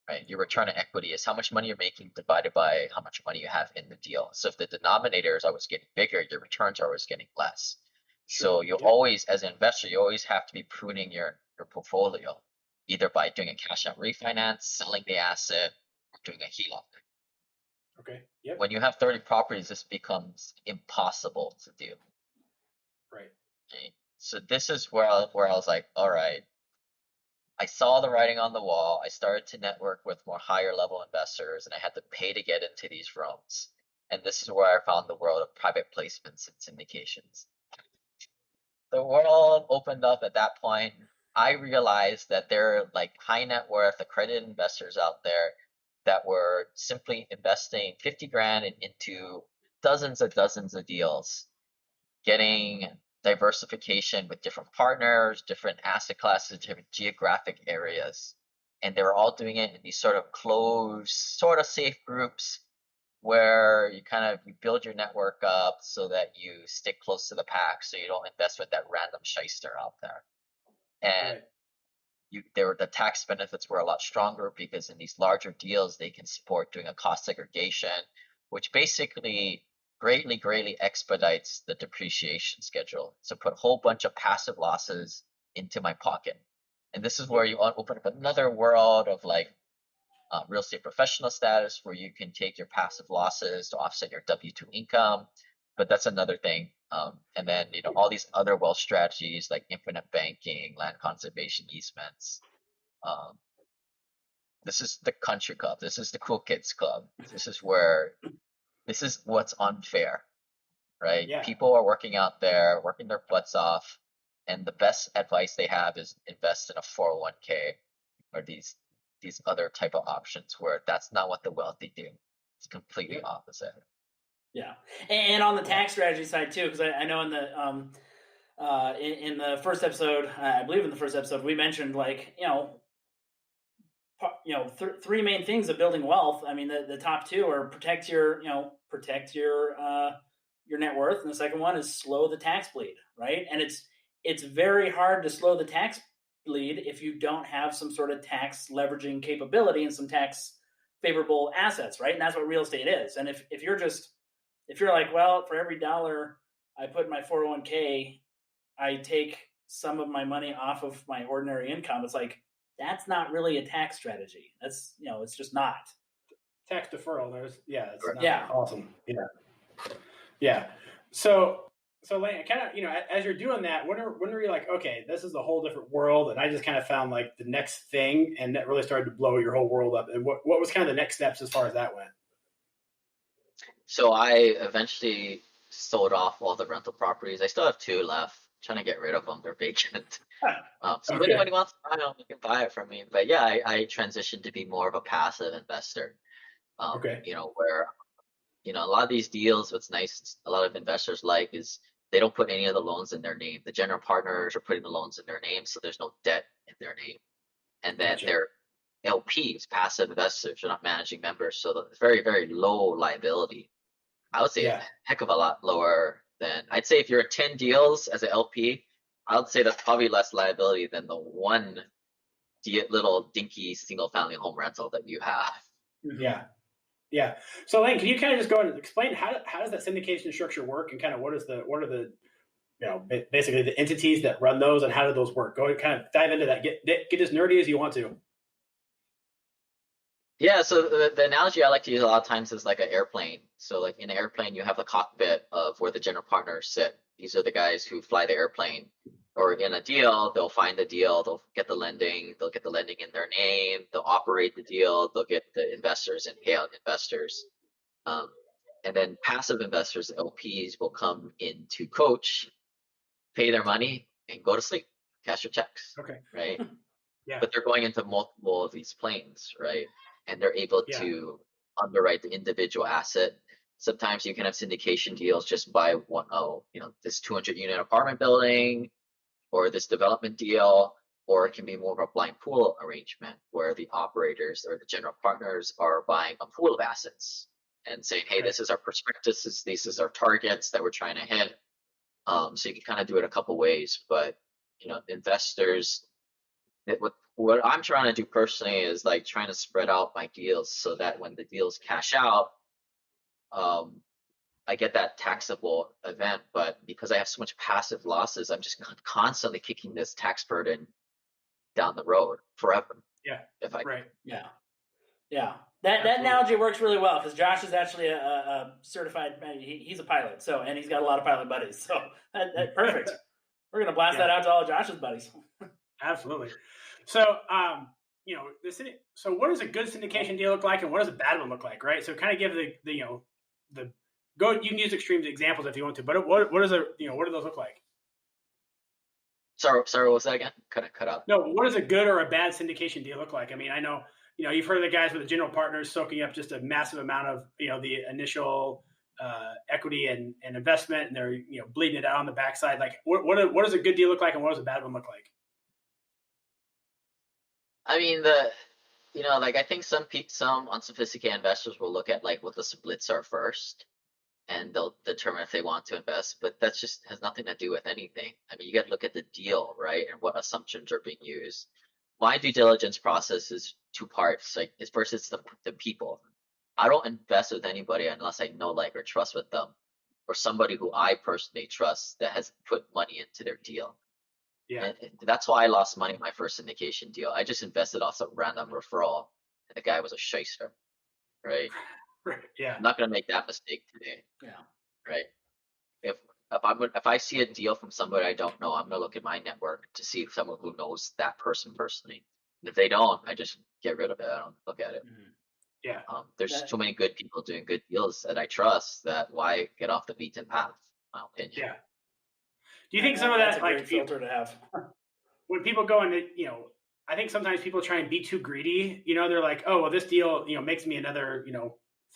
right? Your return on equity is how much money you're making divided by how much money you have in the deal. So if the denominator is always getting bigger, your returns are always getting less. Sure. So you Yep. always, as an investor, you always have to be pruning your portfolio, either by doing a cash out refinance, selling the asset, or doing a HELOC. Okay. Yep. When you have 30 properties, this becomes impossible to do. Right. Okay? So this is where I was like, all right, I saw the writing on the wall. I started to network with more higher level investors, and I had to pay to get into these rooms. And this is where I found the world of private placements and syndications. The world opened up at that point. I realized that there are like high net worth accredited investors out there that were simply investing 50 grand into dozens of deals, getting diversification with different partners, different asset classes, different geographic areas. And they were all doing it in these sort of closed, sort of safe groups where you build your network up so that you stick close to the pack so you don't invest with that random shyster out there. and the tax benefits were a lot stronger because in these larger deals they can support doing a cost segregation, which basically greatly expedites the depreciation schedule. So put a whole bunch of passive losses into my pocket, and this is where you open up another world of like real estate professional status, where you can take your passive losses to offset your W-2 income. But that's another thing. And then, all these other wealth strategies like infinite banking, land conservation easements. This is the country club. This is the cool kids club. This is what's unfair, right? Yeah. People are working out there, working their butts off. And the best advice they have is invest in a 401k or these other type of options, where that's not what the wealthy do. It's completely opposite. Yeah, and on the tax strategy side too, because I know in the first episode, I believe in the first episode, we mentioned like three main things of building wealth. I mean, the top two are protect your net worth, and the second one is slow the tax bleed, right? And it's very hard to slow the tax bleed if you don't have some sort of tax leveraging capability and some tax favorable assets, right? And that's what real estate is. And if you're like, well, for every dollar I put in my 401k, I take some of my money off of my ordinary income, it's like, that's not really a tax strategy. That's, it's just not. Tax deferral. Yeah. Awesome. Yeah. So Lane, kind of, as you're doing that, when are you like, okay, this is a whole different world, and I just kind of found like the next thing, and that really started to blow your whole world up? And what was kind of the next steps as far as that went? So I eventually sold off all the rental properties. I still have 2 left. I'm trying to get rid of them. They're vacant. So if anybody wants to buy them, you can buy it from me. But yeah, I transitioned to be more of a passive investor. Where a lot of these deals, what's nice, a lot of investors like, is they don't put any of the loans in their name. The general partners are putting the loans in their name, so there's no debt in their name. And then they're LPs, passive investors, are not managing members, so it's very, very low liability. I would say a heck of a lot lower than, I'd say if you're in 10 deals as an LP, I would say that's probably less liability than the one little dinky single family home rental that you have. Yeah. So Lane, can you kind of just go and explain how does that syndication structure work, and kind of what are the basically the entities that run those, and how do those work? Go and kind of dive into that. Get as nerdy as you want to. Yeah, so the analogy I like to use a lot of times is like an airplane. So like in an airplane, you have the cockpit of where the general partners sit. These are the guys who fly the airplane. Or in a deal, they'll find the deal, they'll get the lending, in their name, they'll operate the deal, they'll get the investors and pay out investors. And then passive investors, LPs, will come in to coach, pay their money, and go to sleep, cash your checks. Okay. Right? Yeah. But they're going into multiple of these planes, right? And they're able to underwrite the individual asset. Sometimes you can have syndication deals just by this 200-unit apartment building or this development deal, or it can be more of a blind pool arrangement where the operators or the general partners are buying a pool of assets and saying, hey, this is our prospectus, this is our targets that we're trying to hit. So you can kind of do it a couple ways, but investors, what I'm trying to do personally is like trying to spread out my deals so that when the deals cash out, I get that taxable event. But because I have so much passive losses, I'm just constantly kicking this tax burden down the road forever. Yeah. Yeah. That analogy works really well because Josh is actually a certified. He's a pilot, and he's got a lot of pilot buddies. So that perfect. We're gonna blast that out to all of Josh's buddies. Absolutely. So, so what does a good syndication deal look like, and what does a bad one look like, right? So, kind of give the go. You can use extreme examples if you want to, but what do those look like? Sorry, what was that again? Cut out. No, what does a good or a bad syndication deal look like? I mean, I know you've heard of the guys with the general partners soaking up just a massive amount of the initial equity and investment, and they're bleeding it out on the backside. Like, what does a good deal look like, and what does a bad one look like? I mean, I think some unsophisticated investors will look at like what the splits are first, and they'll determine if they want to invest. But that just has nothing to do with anything. I mean, you got to look at the deal, right, and what assumptions are being used. My due diligence process is two parts. Like, first, it's the people. I don't invest with anybody unless I know, like, or trust with them, or somebody who I personally trust that has put money into their deal. Yeah. And that's why I lost money in my first syndication deal. I just invested off some random referral, and the guy was a shyster, right? Right. Yeah. I'm not gonna make that mistake today, Yeah. right? If I see a deal from somebody I don't know, I'm gonna look at my network to see if someone who knows that person personally. And if they don't, I just get rid of it. I don't look at it. Mhm. Yeah. There's That- too many good people doing good deals that I trust. That why get off the beaten path? In my opinion. Yeah. Do you think some of that's that, a like, great filter to have? when people go into, I think sometimes people try and be too greedy. They're like, oh, well, this deal, makes me another,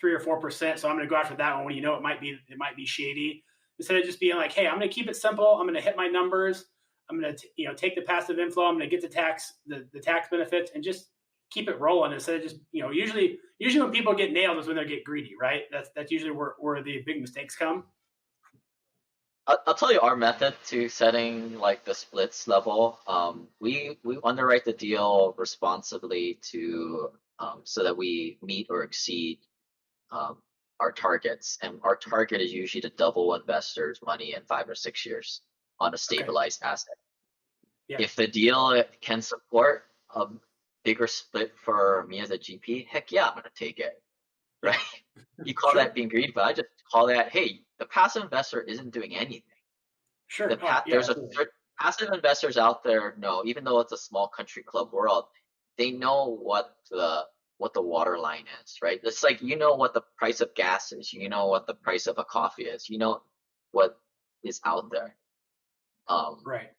3 or 4%. So I'm going to go after that one when it might be shady. Instead of just being like, hey, I'm going to keep it simple. I'm going to hit my numbers. I'm going to, take the passive inflow. I'm going to get the tax benefits and just keep it rolling instead of just, usually when people get nailed is when they get greedy, right? That's usually where the big mistakes come. I'll tell you our method to setting like the splits level. We underwrite the deal responsibly to so that we meet or exceed our targets, and our target is usually to double investors' money in 5 or 6 years on a stabilized asset. Yeah. If the deal can support a bigger split for me as a GP, heck yeah, I'm gonna take it. Right? You call Sure. that being greedy, but I just call that, hey, the passive investor isn't doing anything. Sure. There's passive investors out there know, even though it's a small country club world, they know what the water line is, right? It's like what the price of gas is, what the price of a coffee is, what is out there. Right.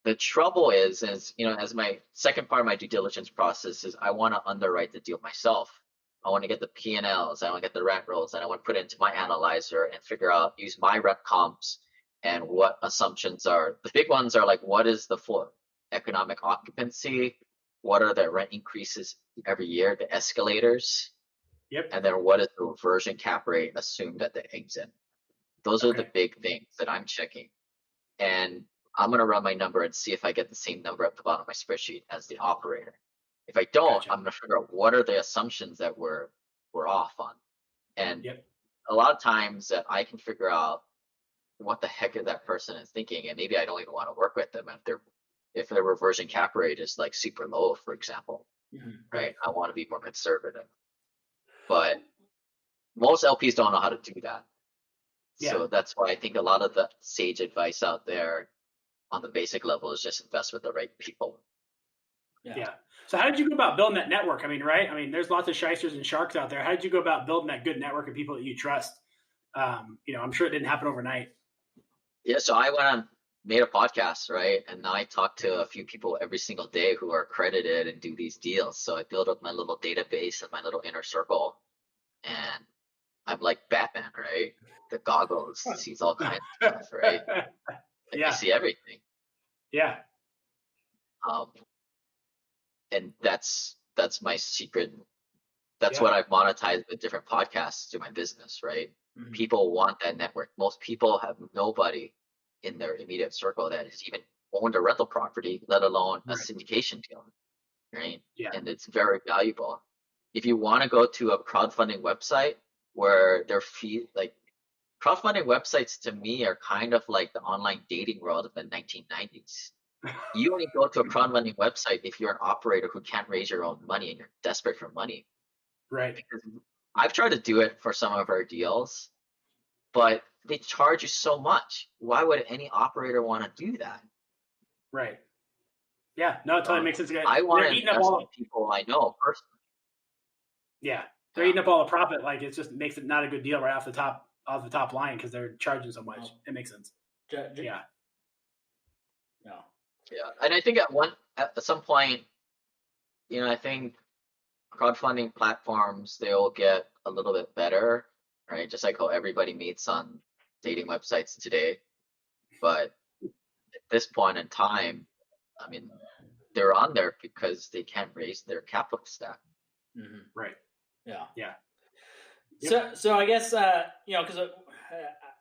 The trouble is as my second part of my due diligence process is I want to underwrite the deal myself. I want to get the P&Ls, I want to get the rent rolls, and I want to put it into my analyzer and figure out, use my rent comps and what assumptions are. The big ones are like, what is the full economic occupancy? What are the rent increases every year, the escalators? Yep. And then what is the reversion cap rate assumed at the exit? Those are the big things that I'm checking. And I'm going to run my number and see if I get the same number at the bottom of my spreadsheet as the operator. If I don't, Gotcha. I'm going to figure out what are the assumptions that we're off on. And Yep. a lot of times that I can figure out what the heck is that person is thinking, and maybe I don't even want to work with them if their reversion cap rate is like super low, for example. Mhm. Right? I want to be more conservative. But most LPs don't know how to do that. Yeah. So that's why I think a lot of the sage advice out there on the basic level is just invest with the right people. Yeah. So how did you go about building that network? I mean, right? I mean, there's lots of shysters and sharks out there. How did you go about building that good network of people that you trust? I'm sure it didn't happen overnight. Yeah, so I went on, made a podcast, right? And now I talk to a few people every single day who are accredited and do these deals. So I build up my little database and my little inner circle. And I'm like Batman, right? The goggles, sees all kinds of stuff, right? Yeah. I see everything. Yeah. And that's my secret. That's what I've monetized with different podcasts to my business, right? Mhm. People want that network. Most people have nobody in their immediate circle that has even owned a rental property, let alone a syndication deal, right? Yeah. And it's very valuable. If you want to go to a crowdfunding website where their fee, like crowdfunding websites to me are kind of like the online dating world of the 1990s. You only go to a crowdfunding website if you're an operator who can't raise your own money and you're desperate for money. Right. Because I've tried to do it for some of our deals, but they charge you so much. Why would any operator want to do that? Right. Yeah. No, it totally makes sense. I want They're to eating up invest all. in people I know personally. Yeah. They're eating up all the profit. Like, it just makes it not a good deal right off the top line because they're charging so much. It makes sense. Yeah. Yeah. Yeah, and I think at some point, I think crowdfunding platforms, they'll get a little bit better, right? Just like how everybody meets on dating websites today. But at this point in time, I mean, they're on there because they can't raise their capital stack. Mm-hmm. Right. Yeah. Yeah. So I guess because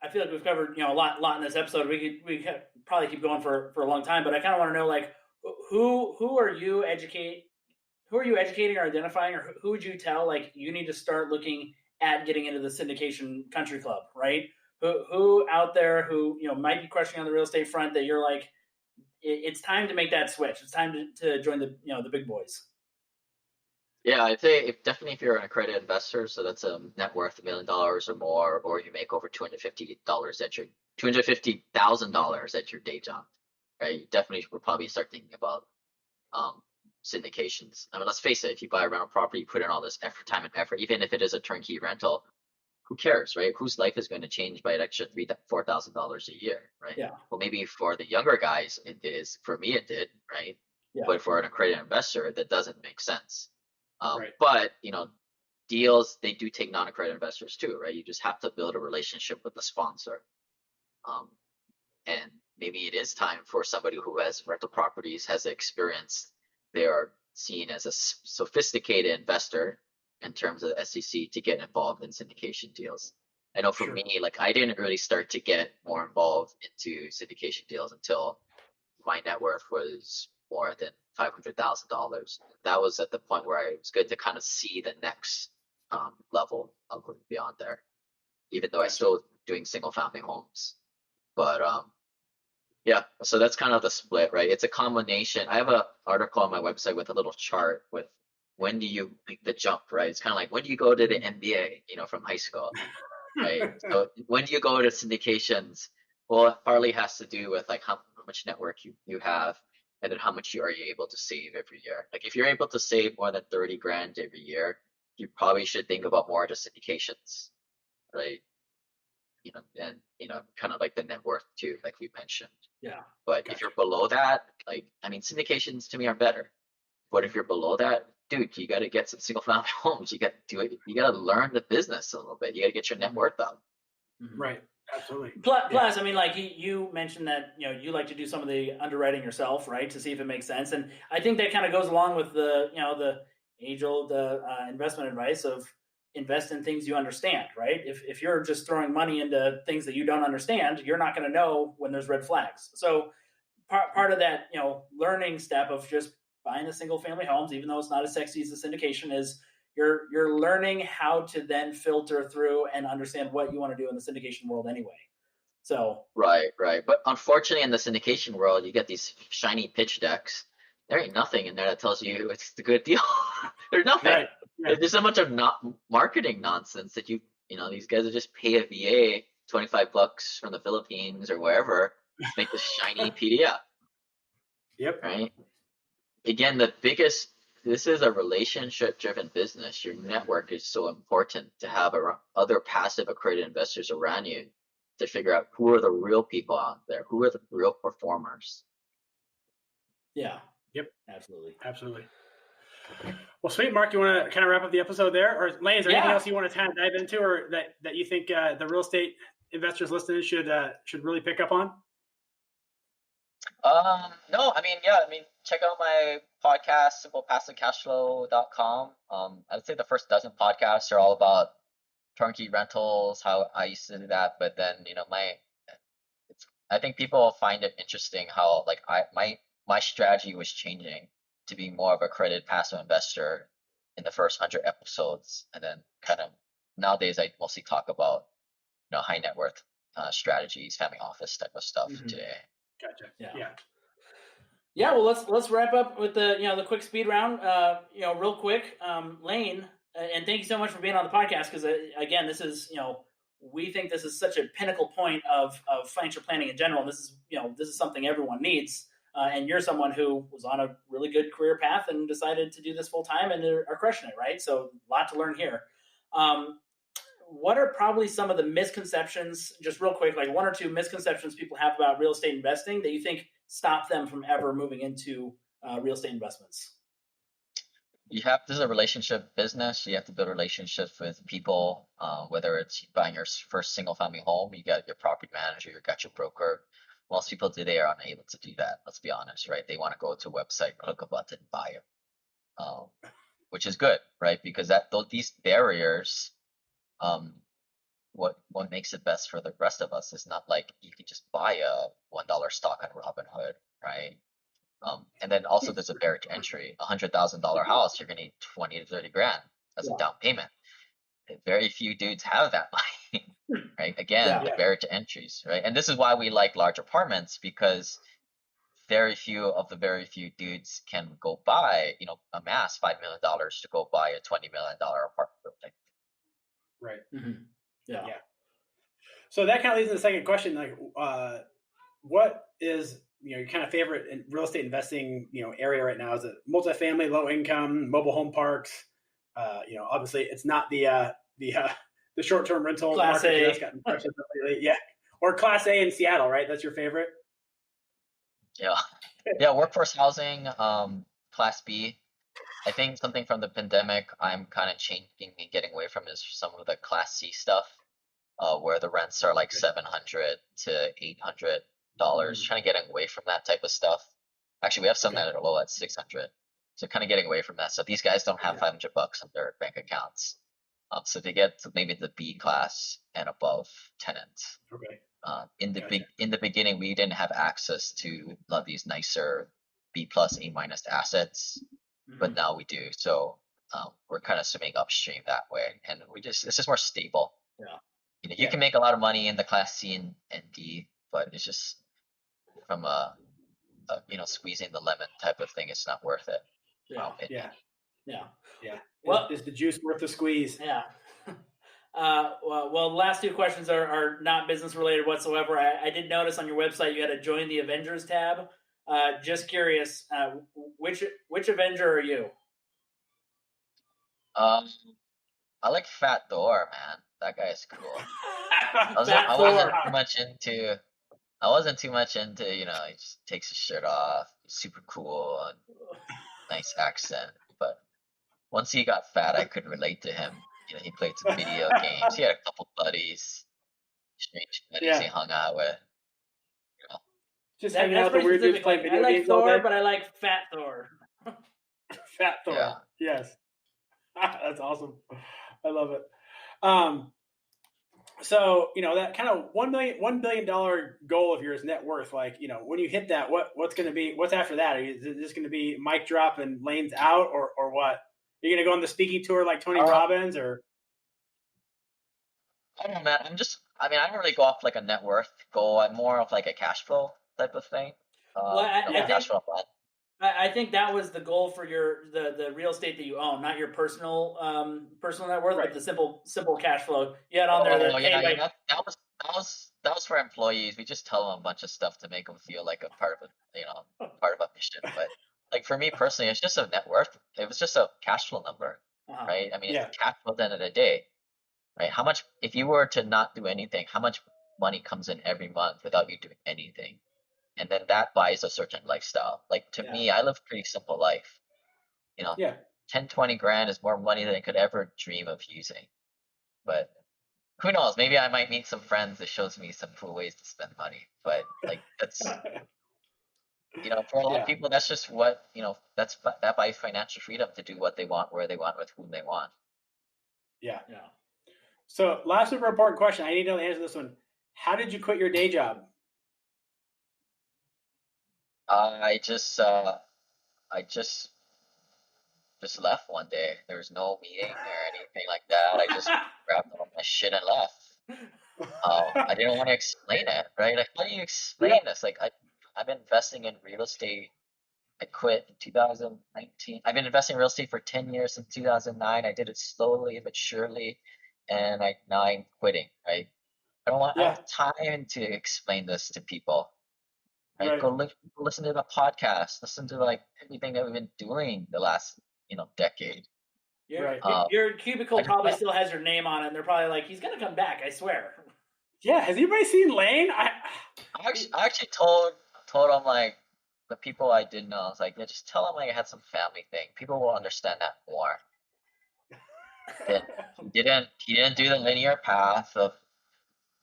I feel like we've covered a lot in this episode. We could probably keep going for a long time, but I kind of want to know like who are you educating or identifying, or who would you tell like you need to start looking at getting into the syndication country club, right? Who out there who might be questioning on the real estate front that you're like, it's time to make that switch. It's time to join the the big boys. Yeah, I'd say definitely if you're an accredited investor, so that's a net worth $1 million or more, or you make over $250,000 at your day job, right? You definitely would probably start thinking about um, syndications. I mean, let's face it, if you buy a rental property, you put in all this effort, time and effort, even if it is a turnkey rental, who cares, right? Whose life is going to change by an extra $4,000 a year, right? Yeah. Well, maybe for the younger guys, it is. For me, it did, right? Yeah. But for an accredited investor, that doesn't make sense. Right. But deals, they do take non-accredited investors too, right? You just have to build a relationship with the sponsor. And maybe it is time for somebody who has rental properties, has experience. They are seen as a sophisticated investor in terms of the SEC to get involved in syndication deals. I know for Sure. me, like I didn't really start to get more involved into syndication deals until my net worth was more than $500,000. That was at the point where it was good to kind of see the next level of beyond there, even though I still doing single family homes. But yeah, so that's kind of the split, right? It's a combination. I have an article on my website with a little chart with when do you make the jump, right? It's kind of like when do you go to the MBA, from high school, right? So when do you go to syndications? Well, it partly has to do with like how much network you have, and then how much are you able to save every year. Like if you're able to save more than 30 grand every year, you probably should think about more to syndications, right? And kind of like the net worth too, like we mentioned. Yeah. But if you're below that, like I mean, syndications to me are better. But if you're below that, dude, you got to get some single family homes. You got to do it. You got to learn the business a little bit. You got to get your net worth up. Right. Absolutely. Plus, I mean, like you mentioned that you like to do some of the underwriting yourself, right, to see if it makes sense, and I think that kind of goes along with the the age-old investment advice of invest in things you understand, right? If you're just throwing money into things that you don't understand, you're not going to know when there's red flags. So part of that learning step of just buying the single family homes, even though it's not as sexy as the syndication, is you're learning how to then filter through and understand what you want to do in the syndication world anyway. So right. But unfortunately, in the syndication world, you get these shiny pitch decks. There ain't nothing in there that tells you it's a good deal. There's nothing. Right. Yeah. There's so much of not marketing nonsense that these guys will just pay a VA $25 from the Philippines or wherever to make this shiny PDF. Yep. Right. Again, this is a relationship-driven business. Your network is so important to have other passive accredited investors around you to figure out who are the real people out there, who are the real performers. Yeah. Yep. Absolutely. Well, sweet, Mark. You want to kind of wrap up the episode there, or Lane? Is there anything else you want to kind of dive into, or that you think the real estate investors listening should really pick up on? No, I mean, check out my podcast, simplepassivecashflow.com. I'd say the first dozen podcasts are all about turnkey rentals, how I used to do that. But then, I think people find it interesting how like my strategy was changing to be more of a accredited passive investor in the first 100 episodes. And then kind of nowadays I mostly talk about, high net worth strategies, family office type of stuff today. Gotcha. Yeah. Well, let's wrap up with the the quick speed round. Real quick, Lane, and thank you so much for being on the podcast because again, this is we think this is such a pinnacle point of financial planning in general. This is something everyone needs, and you're someone who was on a really good career path and decided to do this full time and are crushing it, right? So a lot to learn here. What are probably some of the misconceptions, just real quick, like one or two misconceptions people have about real estate investing that you think stop them from ever moving into real estate investments? This is a relationship business. You have to build relationships with people, whether it's buying your first single family home, you got your property manager, you got your broker. Most people today are unable to do that. Let's be honest, right? They want to go to a website, click a button, buy it, which is good, right? Because these barriers, what makes it best for the rest of us is not like you can just buy a $1 stock on Robinhood, right? And then also there's a barrier to entry. $100,000 house, you're gonna need 20 to 30 grand as a down payment. Very few dudes have that money, right? Again, the barrier to entries, right? And this is why we like large apartments, because very few dudes can go buy, amass $5 million to go buy a $20 million apartment building. Right. Mm-hmm. Yeah. So that kind of leads to the second question. Like, what is your kind of favorite real estate investing area right now? Is it multifamily, low income, mobile home parks? Obviously it's not the short term rental Class market A. that's gotten pressure lately. Yeah, or Class A in Seattle, right? That's your favorite. Yeah, workforce housing, Class B. I think something from the pandemic I'm kind of changing and getting away from is some of the Class C stuff, where the rents are like $700 to $800. Trying to get away from that type of stuff. Actually, we have some that are low at 600. So kind of getting away from that stuff. These guys don't have $500 in their bank accounts. So they get to maybe the B class and above tenants. Okay. In the beginning, we didn't have access to a lot of these nicer B plus, A minus assets, but now we do. So we're kind of swimming upstream that way, and it's just more stable. Yeah. You can make a lot of money in the Class C and D, but it's just from a squeezing the lemon type of thing. It's not worth it. Yeah. Well, is the juice worth the squeeze? Yeah. Well, the last two questions are not business related whatsoever. I did notice on your website you had a join the Avengers tab. Just curious, which Avenger are you? I like Fat Thor, man. That guy is cool. I wasn't too much into, he just takes his shirt off, he's super cool, and nice accent. But once he got fat, I could relate to him. He played some video games. He had a couple buddies, strange buddies he hung out with. Just hanging out with the weird dudes playing video games. I like Thor, but I like Fat Thor. Fat Thor. Yeah. Yes. That's awesome. I love it. So that kind of $1 billion goal of yours, net worth. Like, when you hit that, what's after that? Is it just going to be mic drop and Lane's out, or what? Are you going to go on the speaking tour like Tony Robbins, or? I don't know, man. I don't really go off like a net worth goal. I'm more of like a cash flow type of thing. I think that was the goal for the real estate that you own, not your personal net worth, but the simple cash flow. You had on there that was for employees. We just tell them a bunch of stuff to make them feel like a part of a mission. But like for me personally, it's just a net worth. It was just a cash flow number, right? I mean, it's cash flow at the end of the day, right? How much, if you were to not do anything, how much money comes in every month without you doing anything? And then that buys a certain lifestyle. Like to me, I live a pretty simple life. 10, 20 grand is more money than I could ever dream of using. But who knows? Maybe I might meet some friends that shows me some cool ways to spend money. But like that's for a lot of people, that's just what that buys financial freedom to do what they want, where they want, with whom they want. Yeah. So last super important question. I need to answer this one. How did you quit your day job? I just left one day. There was no meeting or anything like that. I just grabbed all my shit and left. I didn't want to explain it, right? Like, how do you explain this? Like, I've been investing in real estate. I quit in 2019. I've been investing in real estate for 10 years since 2009. I did it slowly but surely, and now I'm quitting, right? I don't have time to explain this to people. Right? Go listen to the podcast. Listen to like everything that we've been doing the last decade. Your cubicle probably still has your name on it. And they're probably like, he's gonna come back. I swear. Yeah. Has anybody seen Lane? I actually told them, like, the people I didn't know. I was like, just tell them like I had some family thing. People will understand that more. He didn't do the linear path of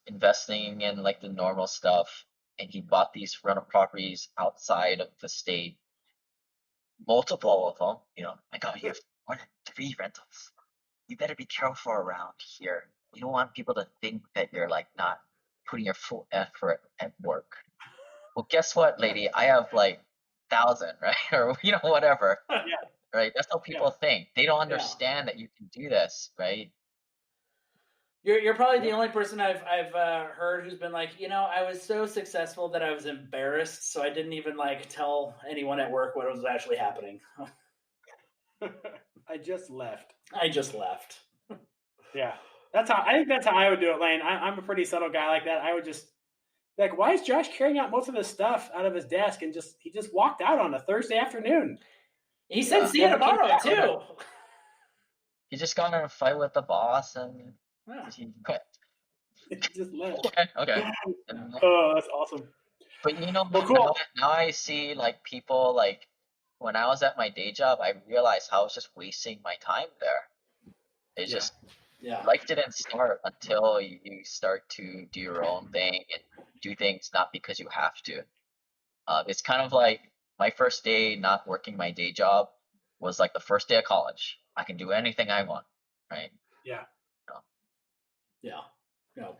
investing in like the normal stuff. And he bought these rental properties outside of the state, multiple of them. My God, you have more than 3 rentals. You better be careful around here. you don't want people to think that you're like not putting your full effort at work. Well, guess what, lady? I have like 1,000, right? Or whatever. Yeah. Right? That's how people think. They don't understand that you can do this, right? You're probably the only person I've heard who's been like, I was so successful that I was embarrassed, so I didn't even like tell anyone at work what was actually happening. I just left. Yeah, I think that's how I would do it, Lane. I'm a pretty subtle guy like that. I would just like, why is Josh carrying out most of his stuff out of his desk and he just walked out on a Thursday afternoon? He said, "See you tomorrow," too. He just got in a fight with the boss and he quit. Just left. Okay. Oh, that's awesome. But Well, cool. now I see like people like when I was at my day job, I realized how I was just wasting my time there. It's just life didn't start until you start to do your own thing and do things not because you have to. It's kind of like my first day not working my day job was like the first day of college. I can do anything I want, right? Yeah.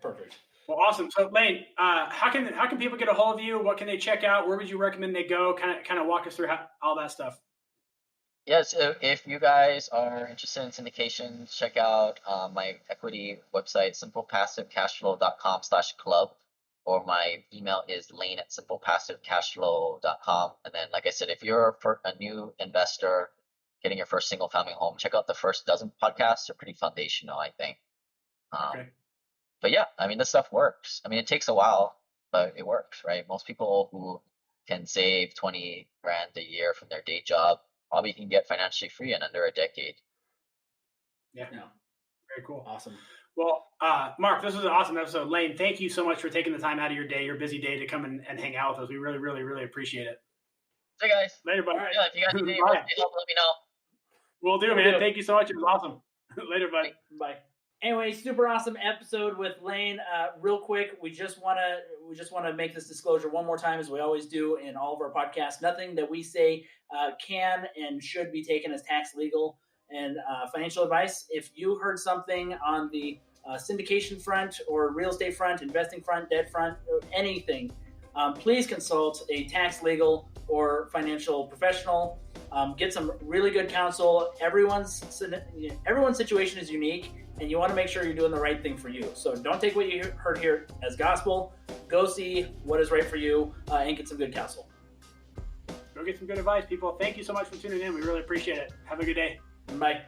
Perfect. Well, awesome. So, Lane, how can people get a hold of you? What can they check out? Where would you recommend they go? Kind of walk us through all that stuff. Yes, if you guys are interested in syndications, check out my equity website, simplepassivecashflow.com/club, or my email is lane@simplepassivecashflow.com. And then, like I said, if you're a new investor getting your first single family home, check out the first dozen podcasts. They're pretty foundational, I think. Okay. But yeah, I mean, this stuff works. I mean, it takes a while, but it works, right? Most people who can save 20 grand a year from their day job probably can get financially free in under a decade. Yeah. Very cool. Awesome. Well, Mark, this was an awesome episode. Lane, thank you so much for taking the time out of your day, your busy day, to come and hang out with us. We really, really, really appreciate it. Hey, guys. Later, bud. Yeah, if you guys need any help, let me know. Will do, man. Thank you so much. It was awesome. Later, bud. Bye. Anyway, super awesome episode with Lane. Real quick, we just want to make this disclosure one more time, as we always do in all of our podcasts. Nothing that we say can and should be taken as tax, legal, and financial advice. If you heard something on the syndication front or real estate front, investing front, debt front, or anything, please consult a tax, legal, or financial professional. Get some really good counsel. Everyone's situation is unique, and you want to make sure you're doing the right thing for you. So don't take what you heard here as gospel. Go see what is right for you and get some good counsel. Go get some good advice, people. Thank you so much for tuning in. We really appreciate it. Have a good day. Bye.